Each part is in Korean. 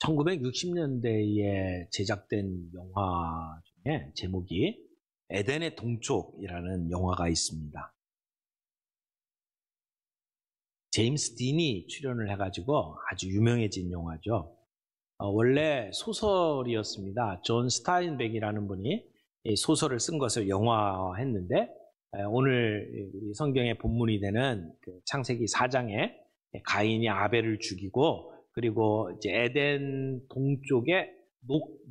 1960년대에 제작된 영화 중에 제목이 에덴의 동쪽이라는 영화가 있습니다. 제임스 딘이 출연을 해가지고 아주 유명해진 영화죠. 원래 소설이었습니다. 존 스타인백이라는 분이 이 소설을 쓴 것을 영화화했는데 오늘 우리 성경의 본문이 되는 그 창세기 4장에 가인이 아벨을 죽이고 그리고 이제 에덴 동쪽에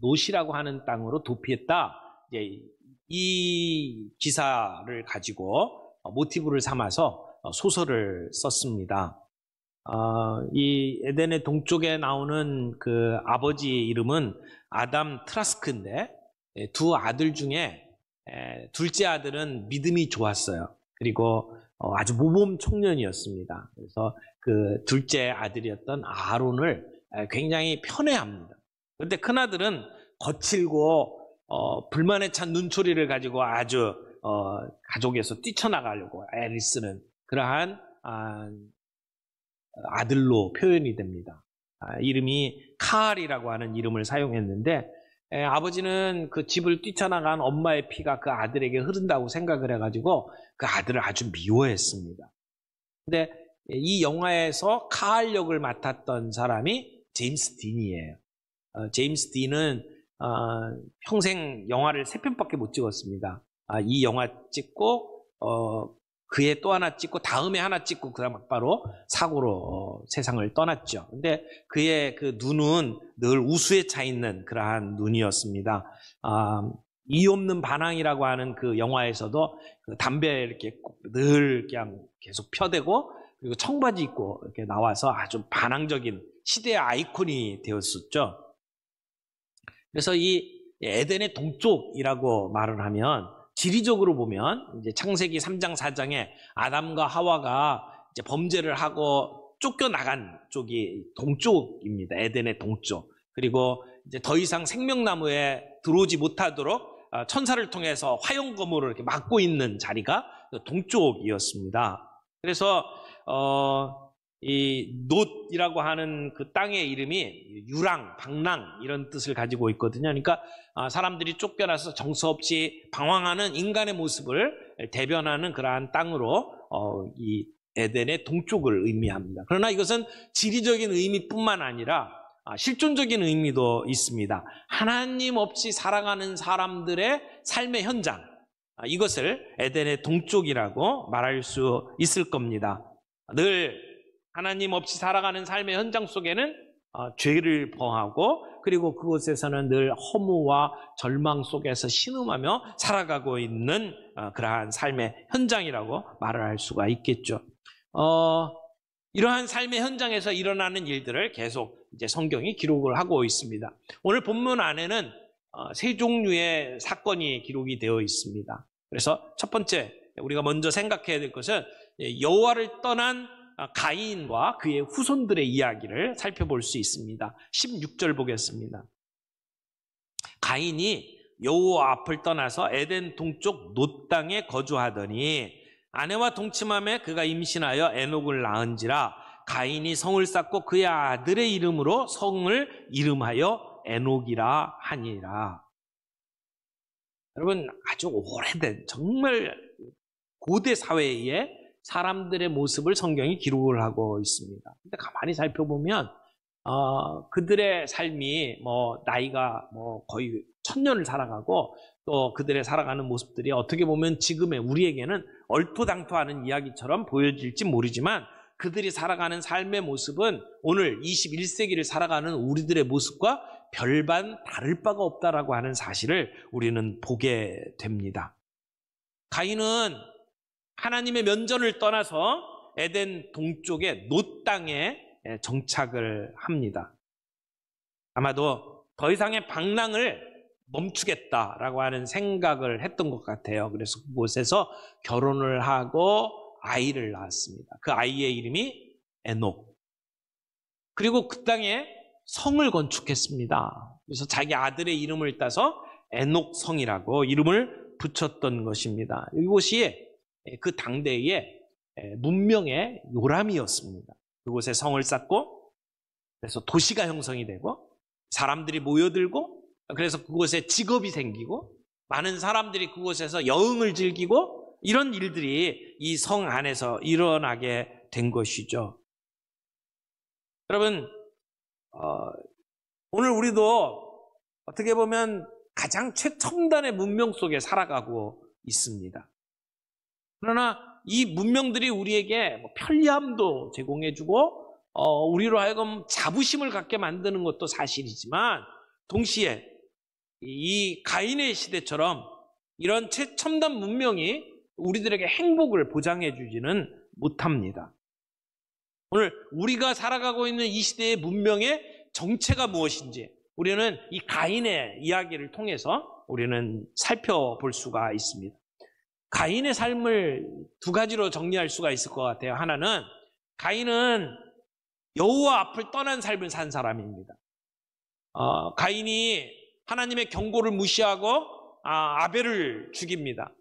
놋이라고 하는 땅으로 도피했다. 이제 이 기사를 가지고 모티브를 삼아서 소설을 썼습니다. 이 에덴의 동쪽에 나오는 그 아버지의 이름은 아담 트라스크인데 두 아들 중에 둘째 아들은 믿음이 좋았어요. 그리고 아주 모범 청년이었습니다. 그래서 그 둘째 아들이었던 아론을 굉장히 편애합니다. 그런데 큰아들은 거칠고 불만에 찬 눈초리를 가지고 아주 가족에서 뛰쳐나가려고 애를 쓰는 그러한 아들로 표현이 됩니다. 이름이 카알이라고 하는 이름을 사용했는데 아버지는 그 집을 뛰쳐나간 엄마의 피가 그 아들에게 흐른다고 생각을 해가지고 그 아들을 아주 미워했습니다. 근데 이 영화에서 카알 역을 맡았던 사람이 제임스 딘이에요. 제임스 딘은 평생 영화를 3편밖에 못 찍었습니다. 이 영화 찍고 그해 또 하나 찍고 다음에 하나 찍고 그다음 바로 사고로 세상을 떠났죠. 근데 그의 그 눈은 늘 우수에 차 있는 그러한 눈이었습니다. 이 없는 반항이라고 하는 그 영화에서도 그 담배 이렇게 늘 그냥 계속 펴대고 그리고 청바지 입고 이렇게 나와서 아주 반항적인 시대의 아이콘이 되었었죠. 그래서 이 에덴의 동쪽이라고 말을 하면 지리적으로 보면 이제 창세기 3장 4장에 아담과 하와가 이제 범죄를 하고 쫓겨나간 쪽이 동쪽입니다. 에덴의 동쪽. 그리고 이제 더 이상 생명나무에 들어오지 못하도록 천사를 통해서 화용검으로 이렇게 막고 있는 자리가 동쪽이었습니다. 그래서 이 놋이라고 하는 그 땅의 이름이 유랑, 방랑 이런 뜻을 가지고 있거든요. 그러니까 사람들이 쫓겨나서 정서 없이 방황하는 인간의 모습을 대변하는 그러한 땅으로 이 에덴의 동쪽을 의미합니다. 그러나 이것은 지리적인 의미뿐만 아니라 실존적인 의미도 있습니다. 하나님 없이 살아가는 사람들의 삶의 현장, 이것을 에덴의 동쪽이라고 말할 수 있을 겁니다. 늘 하나님 없이 살아가는 삶의 현장 속에는 죄를 범하고 그리고 그곳에서는 늘 허무와 절망 속에서 신음하며 살아가고 있는 그러한 삶의 현장이라고 말을 할 수가 있겠죠. 이러한 삶의 현장에서 일어나는 일들을 계속 이제 성경이 기록을 하고 있습니다. 오늘 본문 안에는 세 종류의 사건이 기록이 되어 있습니다. 그래서 첫 번째 우리가 먼저 생각해야 될 것은 여호와를 떠난 가인과 그의 후손들의 이야기를 살펴볼 수 있습니다. 16절 보겠습니다. 가인이 여호와 앞을 떠나서 에덴 동쪽 놋 땅에 거주하더니 아내와 동침함에 그가 임신하여 에녹을 낳은지라 가인이 성을 쌓고 그의 아들의 이름으로 성을 이름하여 에녹이라 하니라. 여러분, 아주 오래된 정말 고대 사회에 사람들의 모습을 성경이 기록을 하고 있습니다. 근데 가만히 살펴보면 그들의 삶이 나이가 거의 1000년을 살아가고 또 그들의 살아가는 모습들이 어떻게 보면 지금의 우리에게는 얼토당토하는 이야기처럼 보여질지 모르지만 그들이 살아가는 삶의 모습은 오늘 21세기를 살아가는 우리들의 모습과 별반 다를 바가 없다라고 하는 사실을 우리는 보게 됩니다. 가인은 하나님의 면전을 떠나서 에덴 동쪽의 놋 땅에 정착을 합니다. 아마도 더 이상의 방랑을 멈추겠다라고 하는 생각을 했던 것 같아요. 그래서 그곳에서 결혼을 하고 아이를 낳았습니다. 그 아이의 이름이 에녹. 그리고 그 땅에 성을 건축했습니다. 그래서 자기 아들의 이름을 따서 에녹성이라고 이름을 붙였던 것입니다. 이곳이 그 당대의 문명의 요람이었습니다. 그곳에 성을 쌓고 그래서 도시가 형성이 되고 사람들이 모여들고 그래서 그곳에 직업이 생기고 많은 사람들이 그곳에서 여흥을 즐기고 이런 일들이 이 성 안에서 일어나게 된 것이죠. 여러분, 오늘 우리도 어떻게 보면 가장 최첨단의 문명 속에 살아가고 있습니다. 그러나 이 문명들이 우리에게 편리함도 제공해주고 우리로 하여금 자부심을 갖게 만드는 것도 사실이지만 동시에 이 가인의 시대처럼 이런 최첨단 문명이 우리들에게 행복을 보장해 주지는 못합니다. 오늘 우리가 살아가고 있는 이 시대의 문명의 정체가 무엇인지 우리는 이 가인의 이야기를 통해서 우리는 살펴볼 수가 있습니다. 가인의 삶을 두 가지로 정리할 수가 있을 것 같아요. 하나는 가인은 여호와 앞을 떠난 삶을 산 사람입니다. 가인이 하나님의 경고를 무시하고 아벨을 죽입니다.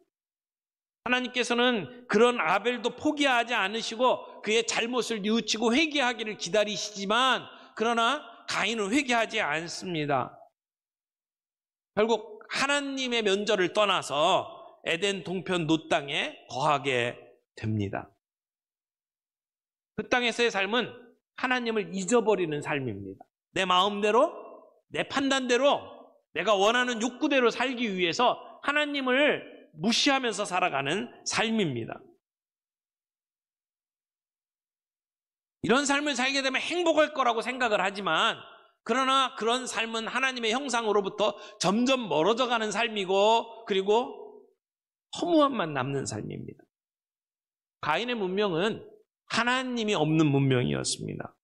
하나님께서는 그런 아벨도 포기하지 않으시고 그의 잘못을 뉘우치고 회개하기를 기다리시지만 그러나 가인은 회개하지 않습니다. 결국 하나님의 면전을 떠나서 에덴 동편 놋 땅에 거하게 됩니다. 그 땅에서의 삶은 하나님을 잊어버리는 삶입니다. 내 마음대로, 내 판단대로, 내가 원하는 욕구대로 살기 위해서 하나님을 무시하면서 살아가는 삶입니다. 이런 삶을 살게 되면 행복할 거라고 생각을 하지만 그러나 그런 삶은 하나님의 형상으로부터 점점 멀어져가는 삶이고 그리고 허무함만 남는 삶입니다. 가인의 문명은 하나님이 없는 문명이었습니다.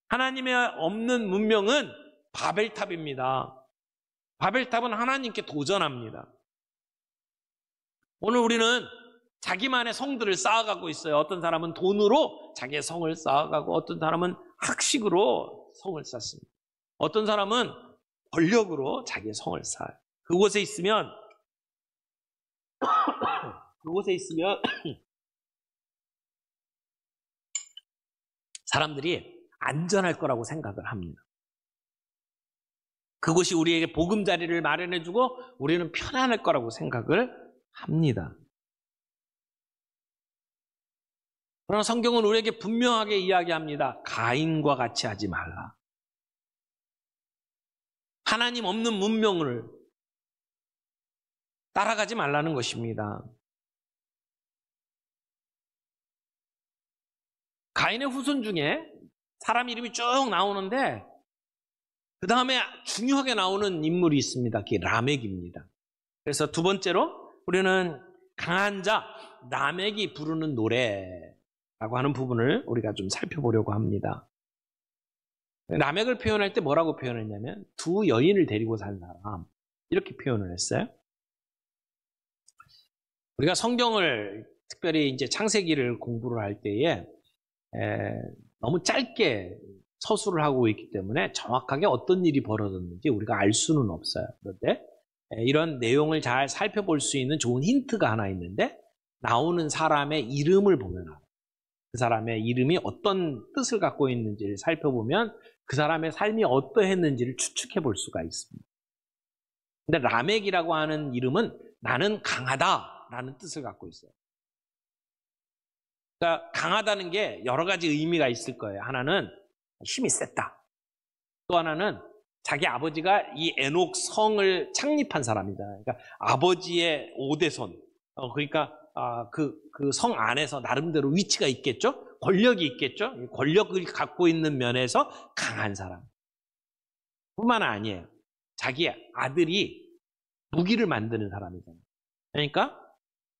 하나님이 없는 문명은 바벨탑입니다. 바벨탑은 하나님께 도전합니다. 오늘 우리는 자기만의 성들을 쌓아가고 있어요. 어떤 사람은 돈으로 자기의 성을 쌓아가고 어떤 사람은 학식으로 성을 쌓습니다. 어떤 사람은 권력으로 자기의 성을 쌓아요. 그곳에 있으면 사람들이 안전할 거라고 생각을 합니다. 그곳이 우리에게 보금자리를 마련해주고 우리는 편안할 거라고 생각을 합니다. 그러나 성경은 우리에게 분명하게 이야기합니다. 가인과 같이 하지 말라. 하나님 없는 문명을 따라가지 말라는 것입니다. 가인의 후손 중에 사람 이름이 쭉 나오는데 그 다음에 중요하게 나오는 인물이 있습니다. 그게 라멕입니다. 그래서 두 번째로 우리는 강한 자 라멕이 부르는 노래라고 하는 부분을 우리가 좀 살펴보려고 합니다. 라멕을 표현할 때 뭐라고 표현했냐면 두 여인을 데리고 산 사람 이렇게 표현을 했어요. 우리가 성경을 특별히 이제 창세기를 공부를 할 때에 너무 짧게 서술을 하고 있기 때문에 정확하게 어떤 일이 벌어졌는지 우리가 알 수는 없어요. 그런데 이런 내용을 잘 살펴볼 수 있는 좋은 힌트가 하나 있는데 나오는 사람의 이름을 보면 그 사람의 이름이 어떤 뜻을 갖고 있는지를 살펴보면 그 사람의 삶이 어떠했는지를 추측해 볼 수가 있습니다. 근데 라멕이라고 하는 이름은 나는 강하다라는 뜻을 갖고 있어요. 그러니까 강하다는 게 여러 가지 의미가 있을 거예요. 하나는 힘이 셌다. 또 하나는 자기 아버지가 이 에녹 성을 창립한 사람이다. 그러니까 아버지의 5대손. 그러니까 그 성 안에서 나름대로 위치가 있겠죠? 권력이 있겠죠? 권력을 갖고 있는 면에서 강한 사람. 뿐만 아니에요. 자기 아들이 무기를 만드는 사람이잖아요. 그러니까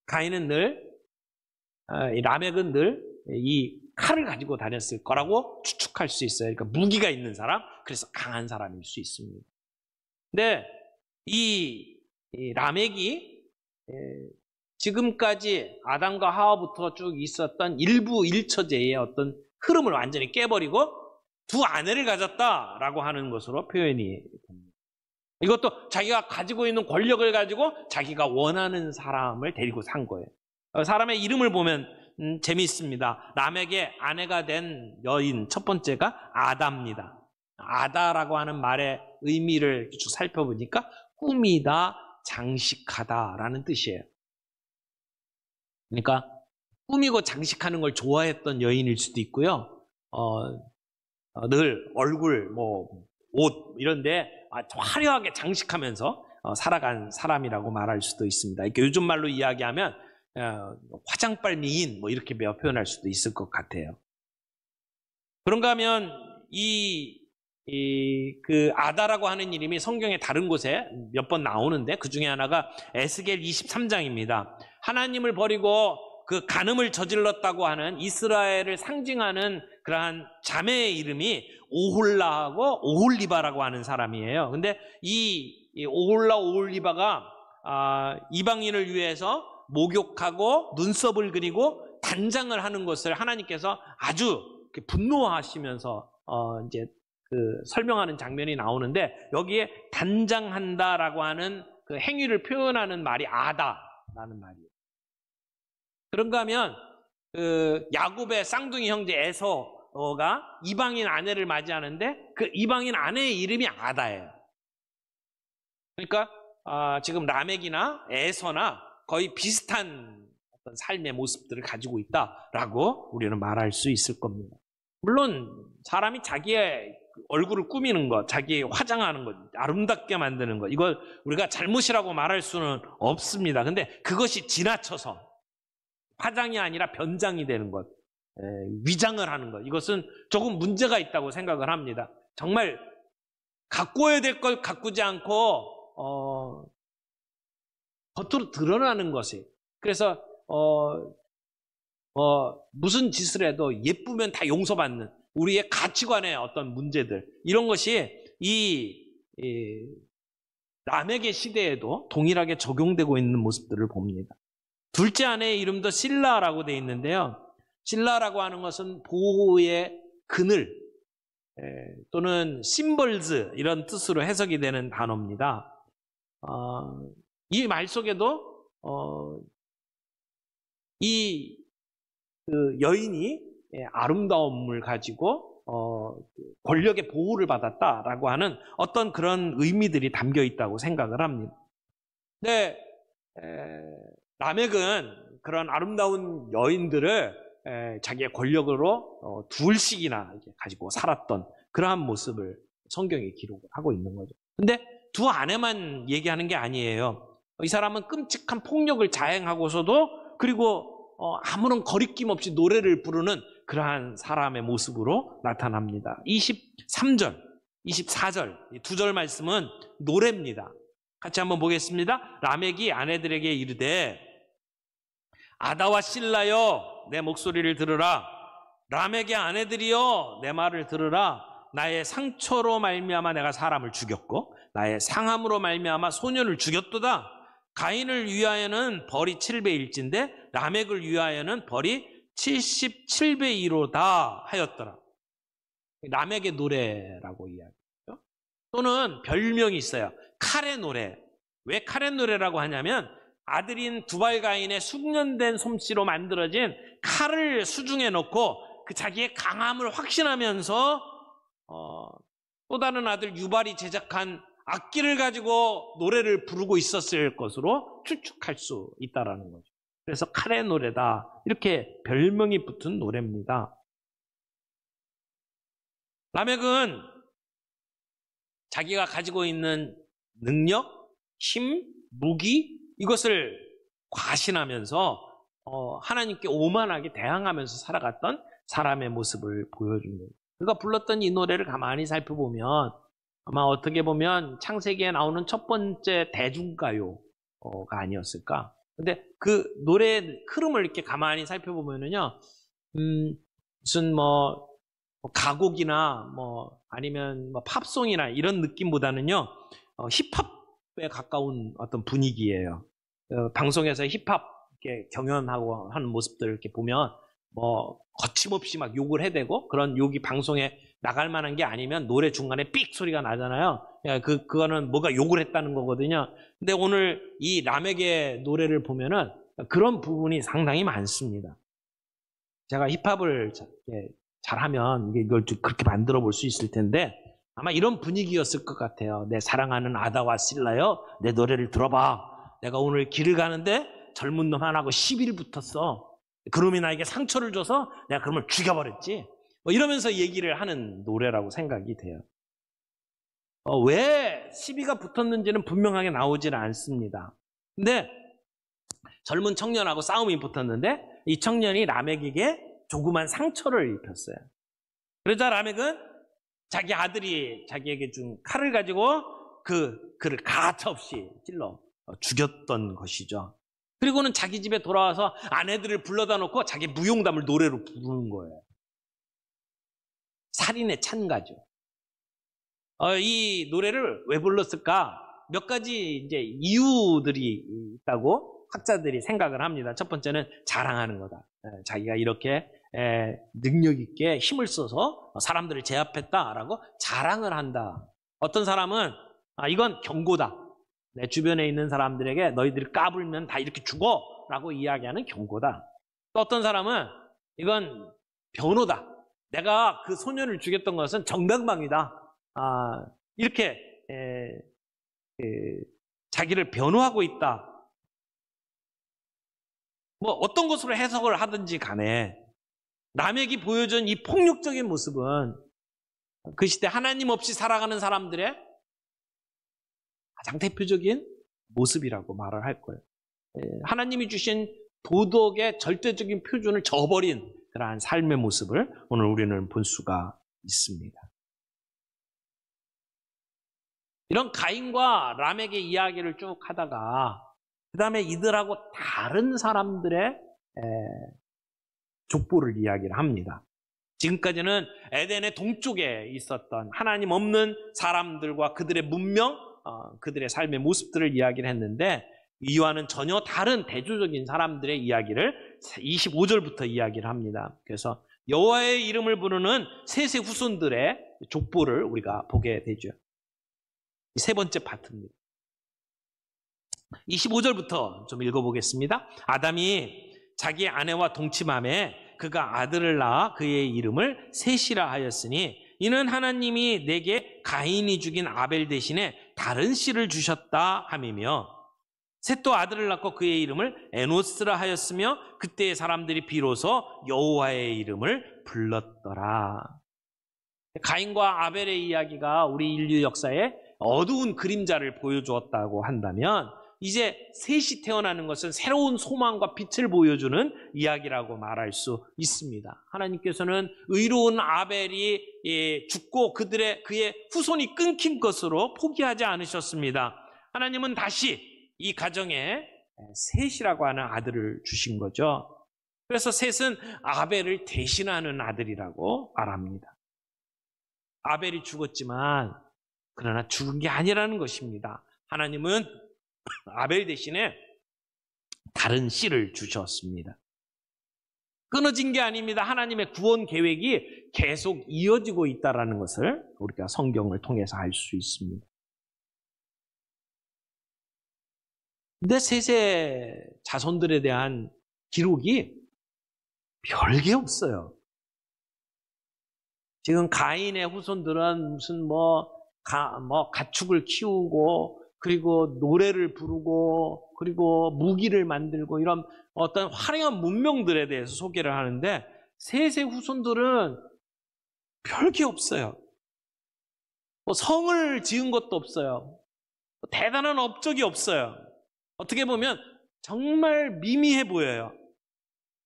가인은 늘 라멕은 늘 이 칼을 가지고 다녔을 거라고 추측할 수 있어요. 그러니까 무기가 있는 사람, 그래서 강한 사람일 수 있습니다. 근데 이 라멕이 지금까지 아담과 하와부터 쭉 있었던 일부 일처제의 어떤 흐름을 완전히 깨버리고 두 아내를 가졌다라고 하는 것으로 표현이 됩니다. 이것도 자기가 가지고 있는 권력을 가지고 자기가 원하는 사람을 데리고 산 거예요. 사람의 이름을 보면 재미있습니다. 라멕의 아내가 된 여인 첫 번째가 아다입니다. 아다라고 하는 말의 의미를 쭉 살펴보니까 꾸미다, 장식하다라는 뜻이에요. 그러니까 꾸미고 장식하는 걸 좋아했던 여인일 수도 있고요. 늘 얼굴, 옷 이런데 화려하게 장식하면서 살아간 사람이라고 말할 수도 있습니다. 이렇게 요즘 말로 이야기하면 화장빨 미인 이렇게 표현할 수도 있을 것 같아요. 그런가 하면 그 아다라고 하는 이름이 성경의 다른 곳에 몇 번 나오는데 그 중에 하나가 에스겔 23장입니다. 하나님을 버리고 그 간음을 저질렀다고 하는 이스라엘을 상징하는 그러한 자매의 이름이 오홀라하고 오홀리바라고 하는 사람이에요. 근데 이 오홀라 오홀리바가 이방인을 위해서 목욕하고 눈썹을 그리고 단장을 하는 것을 하나님께서 아주 분노하시면서 이제 그 설명하는 장면이 나오는데 여기에 단장한다라고 하는 그 행위를 표현하는 말이 아다라는 말이에요. 그런가 하면 그 야곱의 쌍둥이 형제 에서가 이방인 아내를 맞이하는데 그 이방인 아내의 이름이 아다예요. 그러니까 지금 라멕이나 에서나 거의 비슷한 어떤 삶의 모습들을 가지고 있다라고 우리는 말할 수 있을 겁니다. 물론 사람이 자기의 얼굴을 꾸미는 것, 자기 화장하는 것, 아름답게 만드는 것, 이걸 우리가 잘못이라고 말할 수는 없습니다. 근데 그것이 지나쳐서 화장이 아니라 변장이 되는 것, 위장을 하는 것, 이것은 조금 문제가 있다고 생각을 합니다. 정말 가꾸어야 될 걸 가꾸지 않고 겉으로 드러나는 것이, 그래서 무슨 짓을 해도 예쁘면 다 용서받는 우리의 가치관의 어떤 문제들, 이런 것이 이 라멕의 시대에도 동일하게 적용되고 있는 모습들을 봅니다. 둘째 아내의 이름도 실라라고 되어 있는데요. 실라라고 하는 것은 보호의 그늘 또는 심벌즈 이런 뜻으로 해석이 되는 단어입니다. 이 말 속에도 그 여인이 아름다움을 가지고 권력의 보호를 받았다라고 하는 어떤 그런 의미들이 담겨 있다고 생각을 합니다. 근데 라멕은 그런 아름다운 여인들을 자기의 권력으로 둘씩이나 가지고 살았던 그러한 모습을 성경에 기록을 하고 있는 거죠. 근데 두 아내만 얘기하는 게 아니에요. 이 사람은 끔찍한 폭력을 자행하고서도 그리고 아무런 거리낌 없이 노래를 부르는 그러한 사람의 모습으로 나타납니다. 23절, 24절 두 절 말씀은 노래입니다. 같이 한번 보겠습니다. 라멕이 아내들에게 이르되 아다와 실라여 내 목소리를 들으라. 라멕의 아내들이여 내 말을 들으라. 나의 상처로 말미암아 내가 사람을 죽였고 나의 상함으로 말미암아 소년을 죽였도다. 가인을 위하여는 벌이 7배일진데 라멕을 위하여는 벌이 77배이로다 하였더라. 라멕의 노래라고 이야기해요. 또는 별명이 있어요. 칼의 노래. 왜 칼의 노래라고 하냐면 아들인 두발 가인의 숙련된 솜씨로 만들어진 칼을 수중에 넣고 그 자기의 강함을 확신하면서 또 다른 아들 유발이 제작한 악기를 가지고 노래를 부르고 있었을 것으로 추측할 수 있다는 거죠. 그래서 칼의 노래다 이렇게 별명이 붙은 노래입니다. 라멕은 자기가 가지고 있는 능력, 힘, 무기 이것을 과신하면서 하나님께 오만하게 대항하면서 살아갔던 사람의 모습을 보여줍니다. 그가 불렀던 이 노래를 가만히 살펴보면 아마 어떻게 보면 창세기에 나오는 첫 번째 대중가요가 아니었을까. 근데 그 노래의 흐름을 이렇게 가만히 살펴보면은요, 무슨 가곡이나 아니면 팝송이나 이런 느낌보다는요, 힙합에 가까운 어떤 분위기예요. 방송에서 힙합 이렇게 경연하고 하는 모습들 이렇게 보면 거침없이 막 욕을 해대고 그런 욕이 방송에 나갈 만한 게 아니면 노래 중간에 삑 소리가 나잖아요. 그거는 뭐가 욕을 했다는 거거든요. 근데 오늘 이 라멕의 노래를 보면은 그런 부분이 상당히 많습니다. 제가 힙합을 잘하면 이걸 좀 그렇게 만들어 볼 수 있을 텐데 아마 이런 분위기였을 것 같아요. 내 사랑하는 아다와 실라여, 내 노래를 들어봐. 내가 오늘 길을 가는데 젊은 놈 하나하고 시비를 붙었어. 그놈이 나에게 상처를 줘서 내가 그놈을 죽여버렸지. 뭐 이러면서 얘기를 하는 노래라고 생각이 돼요. 왜 시비가 붙었는지는 분명하게 나오지는 않습니다. 근데 젊은 청년하고 싸움이 붙었는데 이 청년이 라멕에게 조그만 상처를 입혔어요. 그러자 라멕은 자기 아들이 자기에게 준 칼을 가지고 그를 가차없이 찔러 죽였던 것이죠. 그리고는 자기 집에 돌아와서 아내들을 불러다 놓고 자기 무용담을 노래로 부르는 거예요. 살인의 찬가죠. 이 노래를 왜 불렀을까? 몇 가지 이제 이유들이 있다고 학자들이 생각을 합니다. 첫 번째는 자랑하는 거다. 자기가 이렇게 능력 있게 힘을 써서 사람들을 제압했다라고 자랑을 한다. 어떤 사람은 이건 경고다. 내 주변에 있는 사람들에게 너희들이 까불면 다 이렇게 죽어라고 이야기하는 경고다. 또 어떤 사람은 이건 변호다. 내가 그 소년을 죽였던 것은 정당방위다. 이렇게 자기를 변호하고 있다. 뭐 어떤 것으로 해석을 하든지 간에 라멕이 보여준 이 폭력적인 모습은 그 시대 하나님 없이 살아가는 사람들의 가장 대표적인 모습이라고 말을 할 거예요. 하나님이 주신 도덕의 절대적인 표준을 저버린 그러한 삶의 모습을 오늘 우리는 볼 수가 있습니다. 이런 가인과 라멕의 이야기를 쭉 하다가 그 다음에 이들하고 다른 사람들의 족보를 이야기를 합니다. 지금까지는 에덴의 동쪽에 있었던 하나님 없는 사람들과 그들의 문명, 그들의 삶의 모습들을 이야기를 했는데 이와는 전혀 다른 대조적인 사람들의 이야기를 25절부터 이야기를 합니다. 그래서 여호와의 이름을 부르는 셋의 후손들의 족보를 우리가 보게 되죠. 세 번째 파트입니다. 25절부터 좀 읽어보겠습니다. 아담이 자기 아내와 동침함에 그가 아들을 낳아 그의 이름을 셋이라 하였으니 이는 하나님이 내게 가인이 죽인 아벨 대신에 다른 씨를 주셨다 함이며 셋도 아들을 낳고 그의 이름을 에노스라 하였으며 그때의 사람들이 비로소 여호와의 이름을 불렀더라. 가인과 아벨의 이야기가 우리 인류 역사에 어두운 그림자를 보여주었다고 한다면 이제 셋이 태어나는 것은 새로운 소망과 빛을 보여주는 이야기라고 말할 수 있습니다. 하나님께서는 의로운 아벨이 죽고 그의 후손이 끊긴 것으로 포기하지 않으셨습니다. 하나님은 다시 이 가정에 셋이라고 하는 아들을 주신 거죠. 그래서 셋은 아벨을 대신하는 아들이라고 말합니다. 아벨이 죽었지만 그러나 죽은 게 아니라는 것입니다. 하나님은 아벨 대신에 다른 씨를 주셨습니다. 끊어진 게 아닙니다. 하나님의 구원 계획이 계속 이어지고 있다는 것을 우리가 성경을 통해서 알 수 있습니다. 근데 셋의 자손들에 대한 기록이 별게 없어요. 지금 가인의 후손들은 무슨 가축을 키우고 그리고 노래를 부르고 그리고 무기를 만들고 이런 어떤 화려한 문명들에 대해서 소개를 하는데 셋의 후손들은 별게 없어요. 성을 지은 것도 없어요. 대단한 업적이 없어요. 어떻게 보면 정말 미미해 보여요.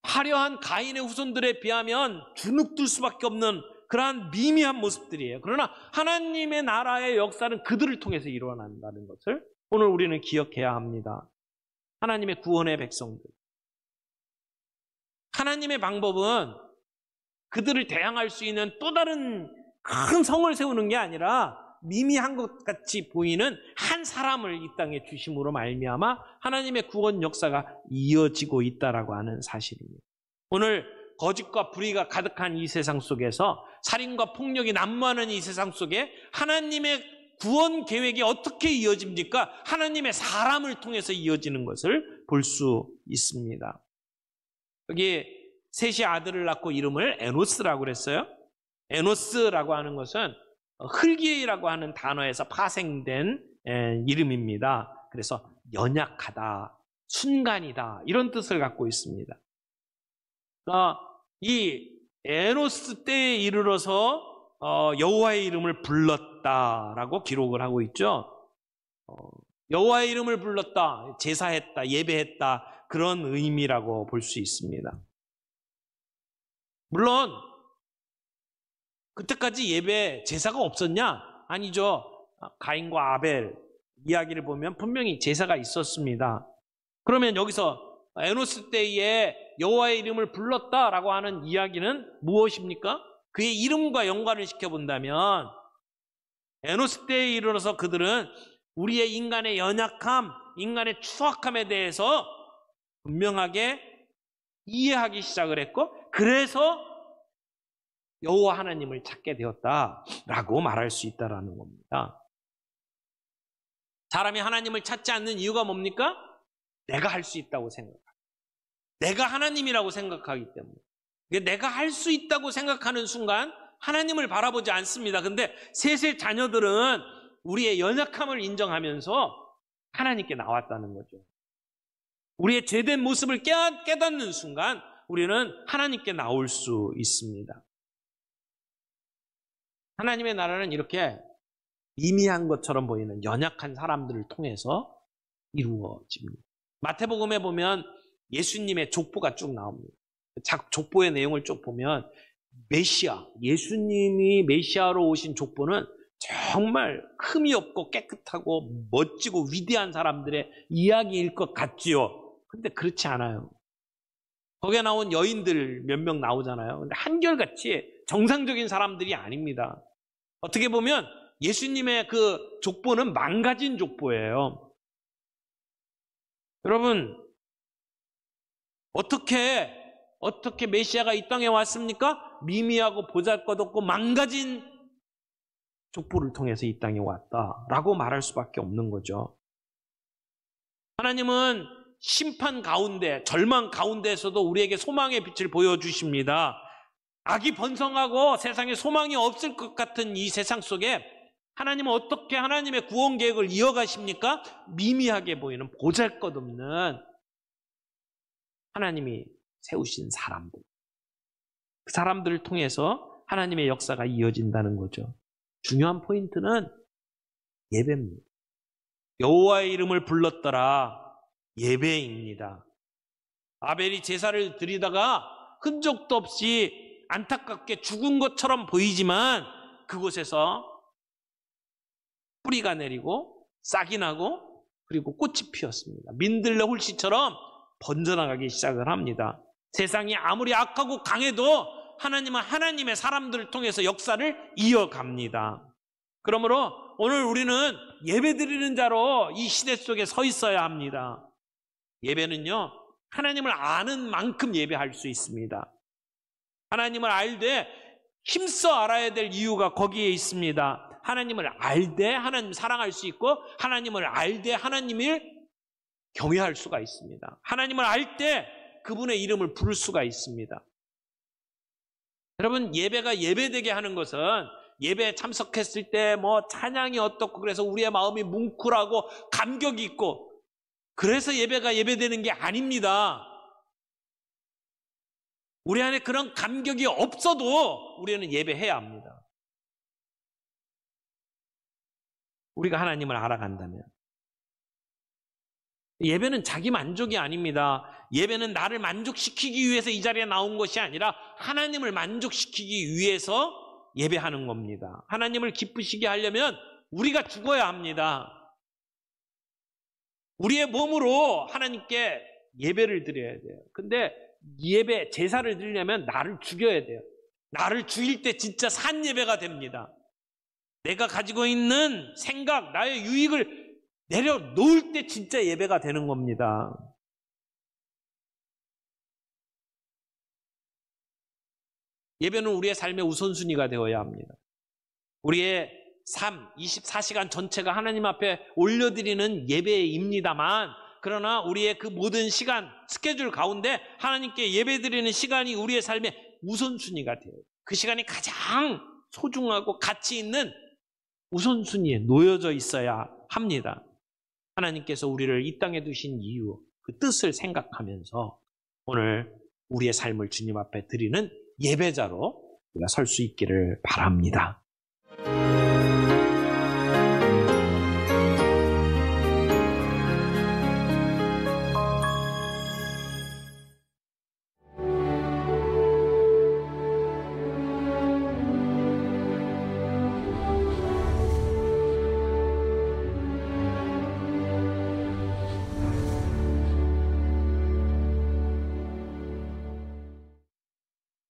화려한 가인의 후손들에 비하면 주눅들 수밖에 없는 그러한 미미한 모습들이에요. 그러나 하나님의 나라의 역사는 그들을 통해서 일어난다는 것을 오늘 우리는 기억해야 합니다. 하나님의 구원의 백성들. 하나님의 방법은 그들을 대항할 수 있는 또 다른 큰 성을 세우는 게 아니라 미미한 것 같이 보이는 한 사람을 이 땅에 주심으로 말미암아 하나님의 구원 역사가 이어지고 있다라고 하는 사실입니다. 오늘 거짓과 불의가 가득한 이 세상 속에서 살인과 폭력이 난무하는 이 세상 속에 하나님의 구원 계획이 어떻게 이어집니까? 하나님의 사람을 통해서 이어지는 것을 볼 수 있습니다. 여기 셋이 아들을 낳고 이름을 에노스라고 그랬어요. 에노스라고 하는 것은 흙이라고 하는 단어에서 파생된 이름입니다. 그래서 연약하다, 순간이다 이런 뜻을 갖고 있습니다. 이 에노스 때에 이르러서 여호와의 이름을 불렀다라고 기록을 하고 있죠. 여호와의 이름을 불렀다, 제사했다, 예배했다 그런 의미라고 볼 수 있습니다. 물론 그때까지 예배 제사가 없었냐? 아니죠. 가인과 아벨 이야기를 보면 분명히 제사가 있었습니다. 그러면 여기서 에노스 때에 여호와의 이름을 불렀다라고 하는 이야기는 무엇입니까? 그의 이름과 연관을 시켜본다면 에노스 때에 이르러서 그들은 우리의 인간의 연약함, 인간의 추악함에 대해서 분명하게 이해하기 시작을 했고 그래서 여호와 하나님을 찾게 되었다라고 말할 수 있다라는 겁니다. 사람이 하나님을 찾지 않는 이유가 뭡니까? 내가 할 수 있다고 생각합니다. 내가 하나님이라고 생각하기 때문에. 내가 할 수 있다고 생각하는 순간 하나님을 바라보지 않습니다. 근데 셋의 자녀들은 우리의 연약함을 인정하면서 하나님께 나왔다는 거죠. 우리의 죄된 모습을 깨닫는 순간 우리는 하나님께 나올 수 있습니다. 하나님의 나라는 이렇게 미미한 것처럼 보이는 연약한 사람들을 통해서 이루어집니다. 마태복음에 보면 예수님의 족보가 쭉 나옵니다. 족보의 내용을 쭉 보면 메시아, 예수님이 메시아로 오신 족보는 정말 흠이 없고 깨끗하고 멋지고 위대한 사람들의 이야기일 것 같지요. 근데 그렇지 않아요. 거기에 나온 여인들 몇 명 나오잖아요. 근데 한결같이 정상적인 사람들이 아닙니다. 어떻게 보면 예수님의 그 족보는 망가진 족보예요. 여러분, 어떻게 메시아가 이 땅에 왔습니까? 미미하고 보잘것없고 망가진 족보를 통해서 이 땅에 왔다라고 말할 수밖에 없는 거죠. 하나님은 심판 가운데, 절망 가운데에서도 우리에게 소망의 빛을 보여주십니다. 악이 번성하고 세상에 소망이 없을 것 같은 이 세상 속에 하나님은 어떻게 하나님의 구원 계획을 이어가십니까? 미미하게 보이는 보잘것없는 하나님이 세우신 사람들, 그 사람들을 통해서 하나님의 역사가 이어진다는 거죠. 중요한 포인트는 예배입니다. 여호와의 이름을 불렀더라, 예배입니다. 아벨이 제사를 드리다가 흔적도 없이 안타깝게 죽은 것처럼 보이지만 그곳에서 뿌리가 내리고 싹이 나고 그리고 꽃이 피었습니다. 민들레 홀씨처럼 번져나가기 시작을 합니다. 세상이 아무리 악하고 강해도 하나님은 하나님의 사람들을 통해서 역사를 이어갑니다. 그러므로 오늘 우리는 예배드리는 자로 이 시대 속에 서 있어야 합니다. 예배는요, 하나님을 아는 만큼 예배할 수 있습니다. 하나님을 알되 힘써 알아야 될 이유가 거기에 있습니다. 하나님을 알되 하나님 사랑할 수 있고 하나님을 알되 하나님을 경외할 수가 있습니다. 하나님을 알 때 그분의 이름을 부를 수가 있습니다. 여러분, 예배가 예배되게 하는 것은 예배에 참석했을 때 뭐 찬양이 어떻고 그래서 우리의 마음이 뭉클하고 감격이 있고 그래서 예배가 예배되는 게 아닙니다. 우리 안에 그런 감격이 없어도 우리는 예배해야 합니다. 우리가 하나님을 알아간다면. 예배는 자기 만족이 아닙니다. 예배는 나를 만족시키기 위해서 이 자리에 나온 것이 아니라 하나님을 만족시키기 위해서 예배하는 겁니다. 하나님을 기쁘시게 하려면 우리가 죽어야 합니다. 우리의 몸으로 하나님께 예배를 드려야 돼요. 근데 예배, 제사를 드리려면 나를 죽여야 돼요. 나를 죽일 때 진짜 산 예배가 됩니다. 내가 가지고 있는 생각, 나의 유익을 내려놓을 때 진짜 예배가 되는 겁니다. 예배는 우리의 삶의 우선순위가 되어야 합니다. 우리의 삶, 24시간 전체가 하나님 앞에 올려드리는 예배입니다만, 그러나 우리의 그 모든 시간, 스케줄 가운데 하나님께 예배드리는 시간이 우리의 삶의 우선순위가 돼요. 그 시간이 가장 소중하고 가치 있는 우선순위에 놓여져 있어야 합니다. 하나님께서 우리를 이 땅에 두신 이유, 그 뜻을 생각하면서 오늘 우리의 삶을 주님 앞에 드리는 예배자로 우리가 설 수 있기를 바랍니다.